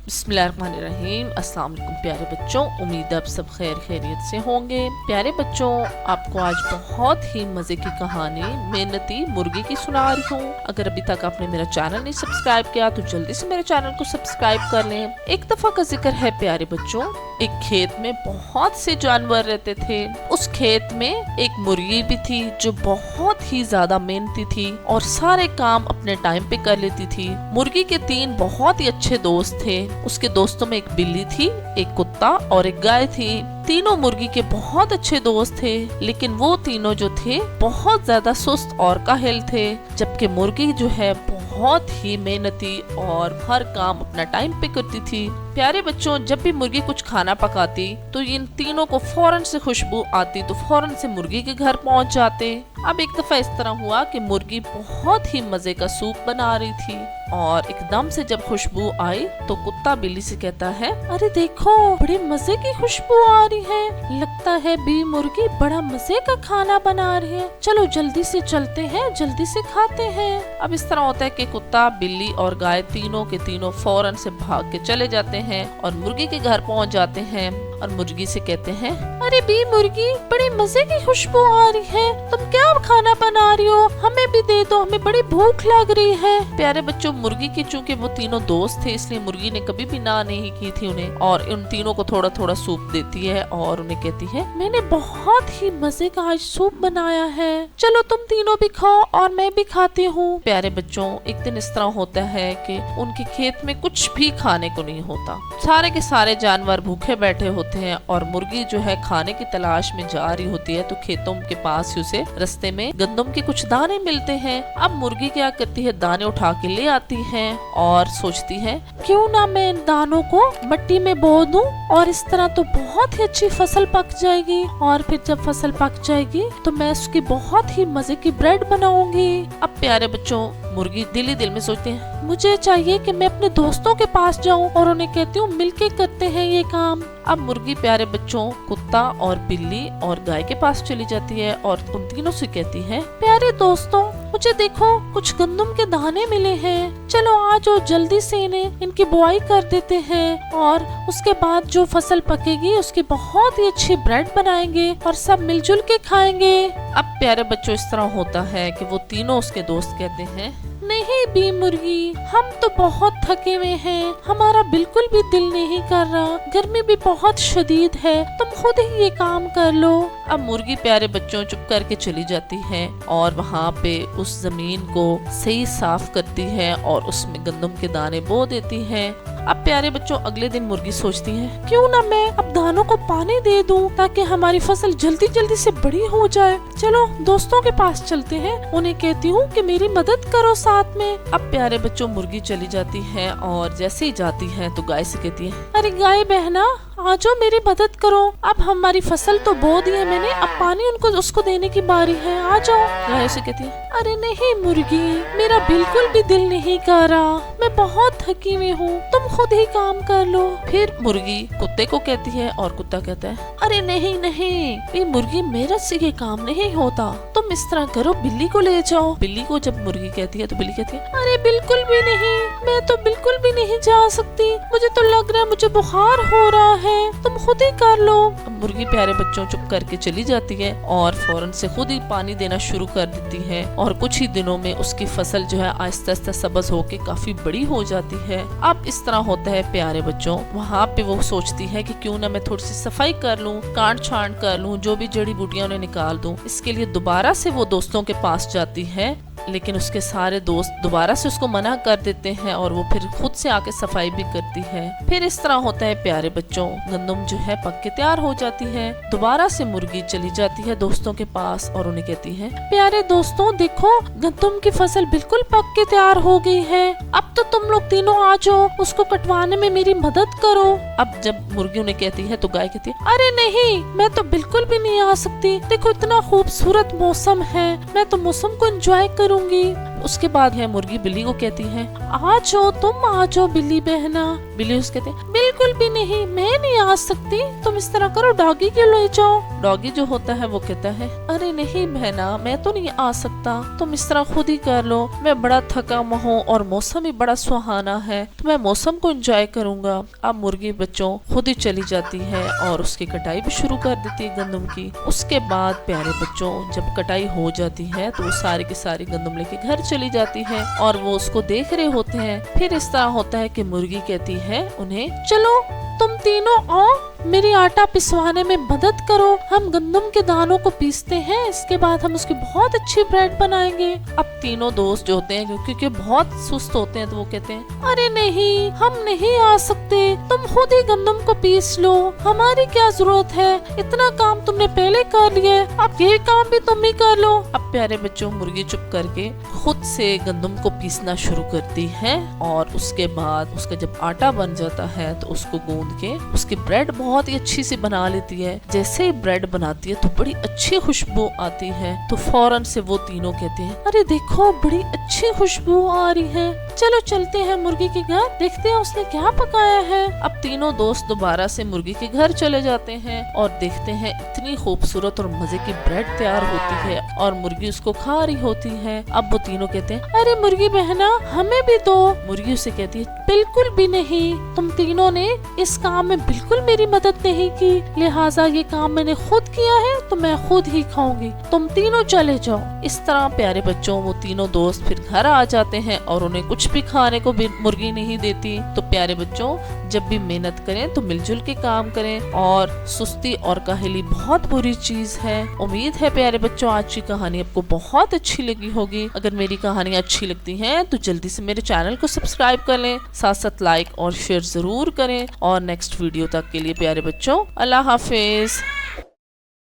बिस्मिल्लाहिर्रहमानिर्रहीम। अस्सलाम वालेकुम प्यारे बच्चों, उम्मीद है आप सब खैरियत से होंगे। प्यारे बच्चों, आपको आज बहुत ही मजे की कहानी मेहनती मुर्गी की सुना रही हूँ। अगर अभी तक आपने मेरा चैनल नहीं सब्सक्राइब किया तो जल्दी से मेरे चैनल को सब्सक्राइब कर लें। एक दफा का जिक्र है प्यारे बच्चों, एक खेत में बहुत से जानवर रहते थे। उस खेत में एक मुर्गी भी थी जो बहुत ही ज्यादा मेहनती थी और सारे काम अपने टाइम पे कर लेती थी। मुर्गी के 3 बहुत ही अच्छे दोस्त थे। उसके दोस्तों में एक बिल्ली थी, एक कुत्ता और एक गाय थी। तीनों मुर्गी के बहुत अच्छे दोस्त थे, लेकिन वो तीनों जो थे बहुत ज्यादा सुस्त और काहिल थे। जबकि मुर्गी जो है बहुत ही मेहनती और हर काम अपना टाइम पे करती थी। प्यारे बच्चों, जब भी मुर्गी कुछ खाना पकाती तो इन तीनों को फौरन से खुशबू आती तो फौरन से मुर्गी के घर पहुंच जाते। अब एक दफा इस तरह हुआ कि मुर्गी बहुत ही मजे का सूप बना रही थी और एकदम से जब खुशबू आई तो कुत्ता बिल्ली से कहता है, अरे देखो बड़े मजे की खुशबू आ रही है, लगता है बी मुर्गी बड़ा मजे का खाना बना रही है, चलो जल्दी से चलते हैं, जल्दी से खाते हैं। अब इस तरह होता है कि कुत्ता, बिल्ली और गाय तीनों के तीनों फौरन से भाग के चले जाते हैं और मुर्गी के घर पहुंच जाते हैं और मुर्गी से कहते हैं, अरे बी मुर्गी बड़ी मजे की खुशबू आ रही है, तुम क्या खाना बना रही हो, हमें भी दे दो, हमें बड़ी भूख लग रही है। प्यारे बच्चों, मुर्गी की चूंकि वो तीनों दोस्त थे इसलिए मुर्गी ने कभी भी ना नहीं की थी उन्हें, और उन तीनों को थोड़ा थोड़ा सूप देती है और उन्हें कहती है, मैंने बहुत ही मजे का आज सूप बनाया है, चलो तुम तीनों भी खाओ और मैं भी खाती हूँ। प्यारे बच्चों, एक दिन इस तरह होता है कि उनके खेत में कुछ भी खाने को नहीं होता। सारे के सारे जानवर भूखे बैठे होते हैं और मुर्गी जो है खाने की तलाश में जा रही होती है तो खेतों के पास ही उसे रास्ते में गंदम के कुछ दाने मिलते हैं। अब मुर्गी क्या करती है, दाने उठा के ले आती है और सोचती है, क्यों ना मैं इन दानों को मिट्टी में बो दूं और इस तरह तो बहुत ही अच्छी फसल पक जाएगी, और फिर जब फसल पक जाएगी तो मैं उसकी बहुत ही मजे की ब्रेड बनाऊंगी। अब प्यारे बच्चों, मुर्गी दिल ही दिल में सोचती है, मुझे चाहिए कि मैं अपने दोस्तों के पास जाऊं और उन्हें कहती हूँ मिलके करते हैं ये काम। अब मुर्गी प्यारे बच्चों कुत्ता और बिल्ली और गाय के पास चली जाती है और उन तीनों से कहती है, प्यारे दोस्तों मुझे देखो कुछ गंदम के दाने मिले हैं, चलो आज और जल्दी से इनकी बुआई कर देते हैं और उसके बाद जो फसल पकेगी उसकी बहुत ही अच्छी ब्रेड बनाएंगे और सब मिलजुल के खाएंगे। अब प्यारे बच्चों, इस तरह होता है कि वो तीनों उसके दोस्त कहते हैं, नहीं बी मुर्गी, हम तो बहुत थके हुए हैं, हमारा बिल्कुल भी दिल नहीं कर रहा, गर्मी भी बहुत शदीद है, तुम खुद ही ये काम कर लो। अब मुर्गी प्यारे बच्चों चुप करके चली जाती है और वहाँ पे उस जमीन को सही साफ करती है और उसमें गंदम के दाने बो देती है। अब प्यारे बच्चों, अगले दिन मुर्गी सोचती है, क्यों ना मैं अब दानों को पानी दे दूं ताकि हमारी फसल जल्दी जल्दी से बड़ी हो जाए। चलो दोस्तों के पास चलते हैं, उन्हें कहती हूँ कि मेरी मदद करो साथ में। अब प्यारे बच्चों, मुर्गी चली जाती है और जैसे ही जाती है तो गाय से कहती है, अरे गाय बहना आजो मेरी मदद करो, अब हमारी फसल तो बो दी है मैंने, अब पानी उसको देने की बारी है, आ जाओ। गाय से कहती है, अरे नहीं मुर्गी, मेरा बिल्कुल भी दिल नहीं कर रहा, मैं बहुत थकी हुई हूँ, तुम खुद ही काम कर लो। फिर मुर्गी कुत्ते को कहती है और कुत्ता कहता है, अरे नहीं नहीं, ये मुर्गी मेरे से ये काम नहीं होता, तुम इस तरह करो बिल्ली को ले जाओ। बिल्ली को जब मुर्गी कहती है तो बिल्ली कहती है, अरे बिल्कुल भी नहीं, मैं तो बिल्कुल भी नहीं जा सकती, मुझे तो लग रहा है मुझे बुखार हो रहा है, तुम खुद ही कर लो। अब मुर्गी प्यारे बच्चों चुप करके चली जाती है और फौरन से खुद ही पानी देना शुरू कर देती है और कुछ ही दिनों में उसकी फसल जो है आहिस्ता आहिस्ता सब्ज होके काफी बड़ी हो जाती है। अब इस तरह होता है प्यारे बच्चों, वहाँ पे वो सोचती है कि क्यों ना मैं थोड़ी सी सफाई कर लूँ, काट छांट कर लूँ, जो भी जड़ी बूटियां उन्हें निकाल दूँ। इसके लिए दोबारा से वो दोस्तों के पास जाती है, लेकिन उसके सारे दोस्त दोबारा से उसको मना कर देते हैं और वो फिर खुद से आके सफाई भी करती है। फिर इस तरह होता है प्यारे बच्चों, गंदम जो है पक के तैयार हो जाती है। दोबारा से मुर्गी चली जाती है दोस्तों के पास और उन्हें कहती है, प्यारे दोस्तों देखो गंदम की फसल बिल्कुल पक के तैयार हो गई है, अब तो तुम लोग तीनों आ जाओ, उसको कटवाने में मेरी मदद करो। अब जब मुर्गी उन्हें कहती है तो गाय कहती है, अरे नहीं, मैं तो बिल्कुल भी नहीं आ सकती, देखो इतना खूबसूरत मौसम है, मैं तो मौसम को एंजॉय करूंगी, उसके बाद है मुर्गी बिल्ली को कहती है, आ जाओ तुम, आ जाओ बिल्ली बहना। बिल्ली उसके कहते हैं, बिल्कुल भी नहीं, मैं नहीं आ सकती, तुम इस तरह करो, डॉगी के ले जाओ। डॉगी जो होता है वो कहता है, अरे नहीं बहना, मैं तो नहीं आ सकता, तुम इस तरह खुद ही कर लो, मैं बड़ा थका हूँ और मौसम भी बड़ा सुहाना है, तो मैं मौसम को एंजॉय करूंगा। अब मुर्गी बच्चों खुद ही चली जाती है और उसकी कटाई भी शुरू कर देती है गंदम की। उसके बाद प्यारे बच्चों जब कटाई हो जाती है तो वो सारी की सारी गंदम लेके घर चली जाती है और वो उसको देख रहे होते हैं। फिर इस तरह होता है कि मुर्गी कहती है उन्हें, चलो तुम तीनों आओ, मेरी आटा पिसवाने में मदद करो, हम गंदम के दानों को पीसते हैं, इसके बाद हम उसकी बहुत अच्छी ब्रेड बनाएंगे। अब तीनों दोस्त जो होते हैं क्योंकि बहुत सुस्त होते हैं तो वो कहते हैं, अरे नहीं, हम नहीं आ सकते, तुम खुद ही गंदम को पीस लो, हमारी क्या जरूरत है, इतना काम तुमने पहले कर लिया, अब ये काम भी तुम ही कर लो। अब प्यारे बच्चों मुर्गी चुप करके खुद से गंदम को पीसना शुरू करती है और उसके बाद उसका जब आटा बन जाता है तो उसको गूंद के उसकी ब्रेड बहुत ही अच्छी से बना लेती है। जैसे ही ब्रेड बनाती है तो बड़ी अच्छी खुशबू आती है, तो फौरन से वो तीनों कहते हैं, अरे देखो बड़ी अच्छी खुशबू आ रही है, चलो चलते हैं मुर्गी के घर, देखते हैं उसने क्या पकाया है। अब तीनों दोस्त दोबारा से मुर्गी के घर चले जाते हैं और देखते हैं इतनी खूबसूरत और मजे की ब्रेड तैयार होती है और मुर्गी उसको खा रही होती है। अब वो तीनों कहते हैं, अरे मुर्गी बहना, हमें भी दो। मुर्गी उसे कहती है, बिल्कुल भी नहीं, तुम तीनों ने इस काम में बिल्कुल मेरी मदद नहीं की, लिहाजा ये काम मैंने खुद किया है तो मैं खुद ही खाऊंगी, तुम तीनों चले जाओ। इस तरह प्यारे बच्चों वो तीनों दोस्त फिर घर आ जाते हैं और उन्हें कुछ भी खाने को भी मुर्गी नहीं देती। तो प्यारे बच्चों जब भी मेहनत करें तो मिलजुल के काम करें और सुस्ती और काहली बहुत बुरी चीज है। उम्मीद है प्यारे बच्चों आज की कहानी आपको बहुत अच्छी लगी होगी। अगर मेरी कहानी अच्छी लगती है तो जल्दी से मेरे चैनल को सब्सक्राइब कर लें, साथ साथ लाइक और शेयर जरूर करें और नेक्स्ट वीडियो तक के लिए प्यारे बच्चों अल्लाह हाफिज।